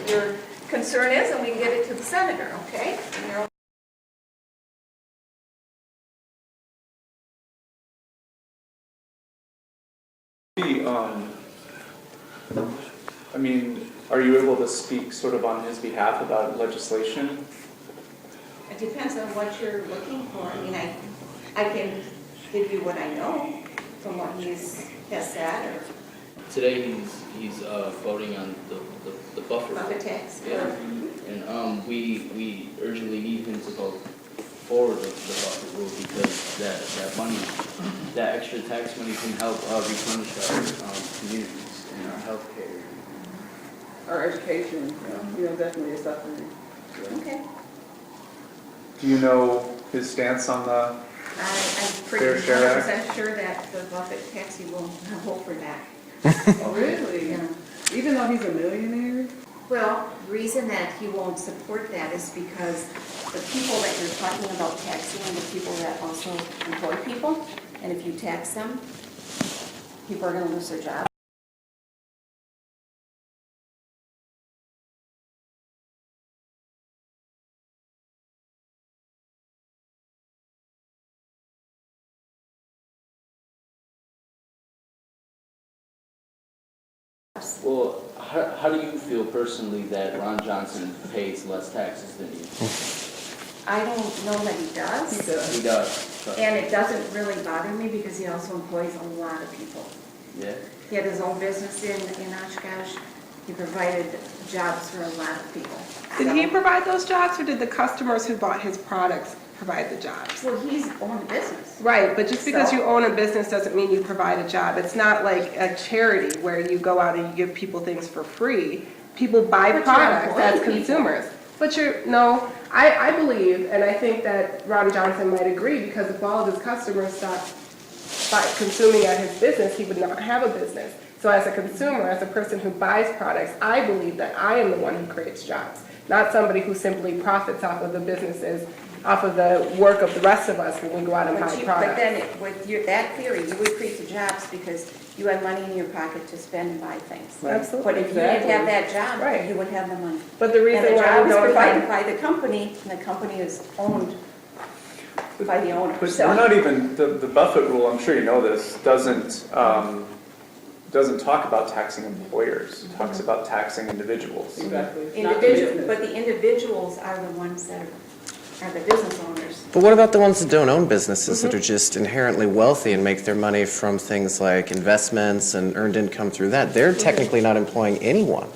what your concern is, and we can get it to the senator, okay? And you're I mean, are you able to speak sort of on his behalf about legislation? It depends on what you're looking for. I mean, I can give you what I know from what has said, or Today he's voting on the Buffett. Buffett tax. Yeah. And we urgently need him to go forward with the Buffett rule because that money, that extra tax money can help replenish our communities and our healthcare. Our education, definitely is suffering. Okay. Do you know his stance on the I'm Fair pretty Share Act? 100% sure that the Buffett tax, he will vote for that. Really? Yeah. Even though he's a millionaire? Well, the reason that he won't support that is because the people that you're talking about taxing are the people that also employ people. And if you tax them, people are going to lose their job. Well, how do you feel personally that Ron Johnson pays less taxes than you? I don't know that he does. He does. He does. And it doesn't really bother me because he also employs a lot of people. Yeah. He had his own business in Oshkosh. He provided jobs for a lot of people. Did he provide those jobs, or did the customers who bought his products provide the jobs? Well, he's owned a business. Right, but just because So- you own a business doesn't mean you provide a job. It's not like a charity where you go out and you give people things for free. People buy But you're products as employing people. consumers. But I believe, and I think that Ron Johnson might agree, because if all of his customers stopped by consuming at his business, he would not have a business. So as a consumer, as a person who buys products, I believe that I am the one who creates jobs, not somebody who simply profits off of the businesses, off of the work of the rest of us when we go out and buy But products. then with that theory, you would create the jobs because you had money in your pocket to spend and buy things. Absolutely. But if you didn't have that job, Right. you wouldn't have the money. But the And reason the why job we is don't provided find, by the company, and the company is owned by the owner. But So- we're not even, the Buffett rule, I'm sure you know this, doesn't talk about taxing employers. It talks about taxing individuals. Exactly. Not Individual, business. but the individuals are the ones that are the business owners. But what about the ones that don't own businesses that are just inherently wealthy and make their money from things like investments and earned income through that? They're technically not employing anyone.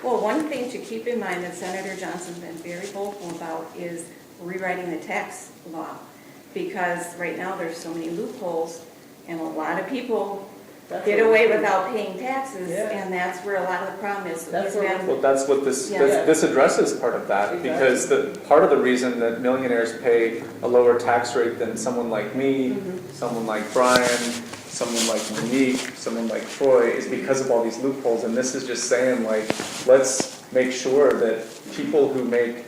Well, one thing to keep in mind that Senator Johnson's been very vocal about is rewriting the tax law. Because right now there's so many loopholes and a lot of people get away without paying taxes, Yeah. and that's where a lot of the problem is. That's It's where- been- Well, that's what this Yeah. this addresses part of that, Exactly. because part of the reason that millionaires pay a lower tax rate than someone like me, someone like Brian, someone like Monique, someone like Troy, is because of all these loopholes. And this is just saying, like, let's make sure that people who make,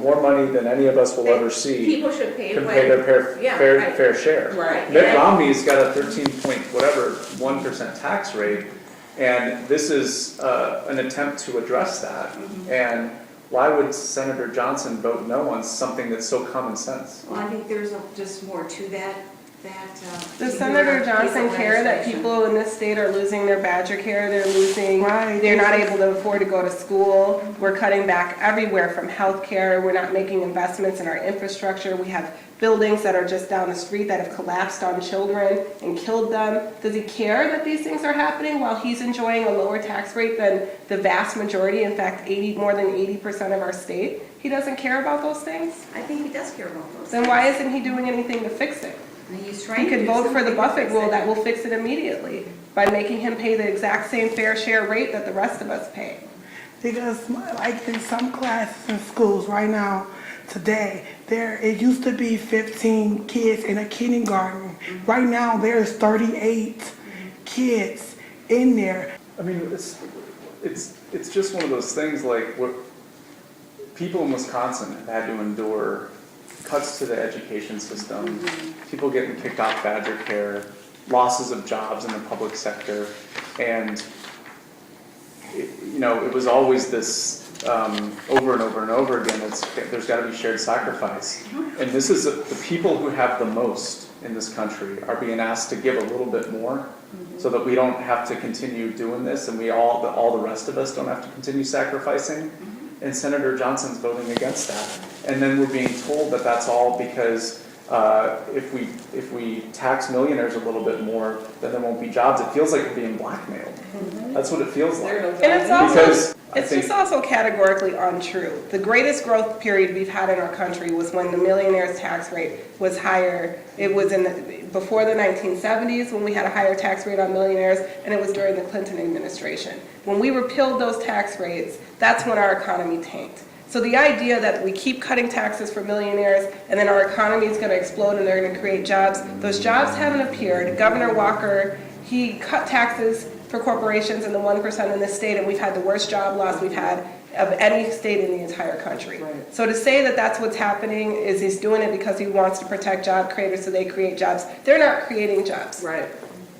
more money than any of us will ever see People should pay can what- pay their Yeah, fair right. fair share. Right. Mitt And I- Romney's got a 13.1% tax rate, and this is an attempt to address that. And why would Senator Johnson vote no on something that's so common sense? Well, I think there's just more to that. does Senator Johnson care that people in this state are losing their Badger care? They're not able to afford to go to school. We're cutting back everywhere from health care. We're not making investments in our infrastructure. We have buildings that are just down the street that have collapsed on children and killed them. Does he care that these things are happening while he's enjoying a lower tax rate than the vast majority, in fact, more than 80% of our state? He doesn't care about those things? I think he does care about those. Then why isn't he doing anything to fix it? And he's trying He to could do vote for the something to Buffett fix rule it. that will fix it immediately by making him pay the exact same fair share rate that the rest of us pay. Because like in some classes in schools right now, today, it used to be 15 kids in a kindergarten. Right now, there's 38 kids in there. I mean, it's just one of those things, like, what people in Wisconsin have had to endure cuts to the education system, people getting kicked off Badger care, losses of jobs in the public sector, and you know, it was always this, over and over and over again, there's gotta be shared sacrifice. And this is, the people who have the most in this country are being asked to give a little bit more, so that we don't have to continue doing this, and all the rest of us don't have to continue sacrificing. And Senator Johnson's voting against that. And then we're being told that that's all because if we tax millionaires a little bit more, then there won't be jobs. It feels like we're being blackmailed. That's what it feels like. And it's also, Because I it's think- just also categorically untrue. The greatest growth period we've had in our country was when the millionaire's tax rate was higher. It was before the 1970s when we had a higher tax rate on millionaires, and it was during the Clinton administration. When we repealed those tax rates, that's when our economy tanked. So the idea that we keep cutting taxes for millionaires and then our economy is going to explode and they're going to create jobs, those jobs haven't appeared. Governor Walker, he cut taxes for corporations in the 1% in this state, and we've had the worst job loss we've had of any state in the entire country. Right. So to say that that's what's happening is he's doing it because he wants to protect job creators so they create jobs. They're not creating jobs. Right.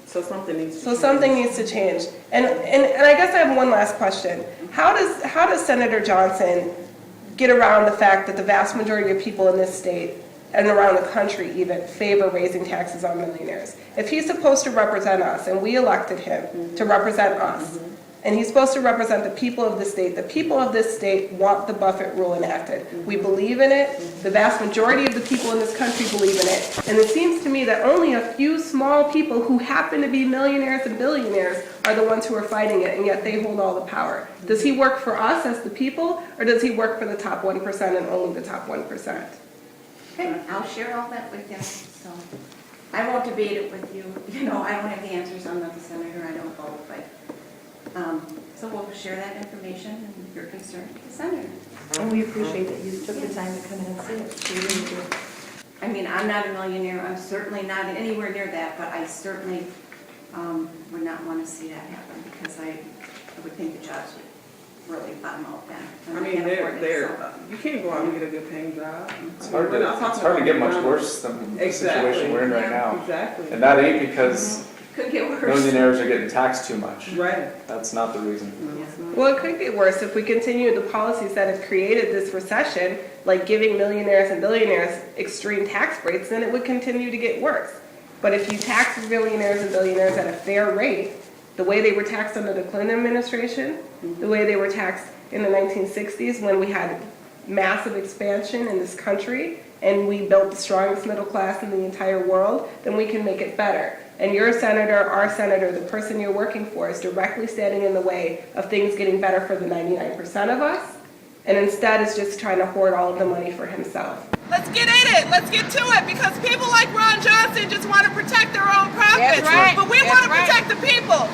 So something needs to So change. something needs to change. And I guess I have one last question. How does Senator Johnson get around the fact that the vast majority of people in this state and around the country even favor raising taxes on millionaires? If he's supposed to represent us, and we elected him to represent us, and he's supposed to represent the people of this state want the Buffett rule enacted. We believe in it. The vast majority of the people in this country believe in it. And it seems to me that only a few small people who happen to be millionaires and billionaires are the ones who are fighting it, and yet they hold all the power. Does he work for us as the people, or does he work for the top 1% and only the top 1%? Okay, I'll share all that with you, so. I won't debate it with you, you know, I don't have the answers, I'm not the senator, I don't vote, but, so we'll share that information and your concern to the senator. And we appreciate that you took the time to come in and see it. We really do. I mean, I'm not a millionaire, I'm certainly not anywhere near that, but I certainly would not want to see that happen, because I would think the jobs would really bottom out then. I And mean, can't afford it, so. you can't go out and get a good paying job. It's hard to get much worse than the situation we're in right now. Exactly. And that ain't because Could get worse. millionaires are getting taxed too much. Right. That's not the reason. No, it's not. Well, it could get worse if we continue the policies that have created this recession, like giving millionaires and billionaires extreme tax rates, then it would continue to get worse. But if you tax millionaires and billionaires at a fair rate, the way they were taxed under the Clinton administration, the way they were taxed in the 1960s when we had massive expansion in this country and we built the strongest middle class in the entire world, then we can make it better. And your senator, our senator, the person you're working for is directly standing in the way of things getting better for the 99% of us, and instead is just trying to hoard all of the money for himself. Let's get in it. Let's get to it, because people like Ron Johnson just want to protect their own profits. That's right. But we That's want to right. protect the people.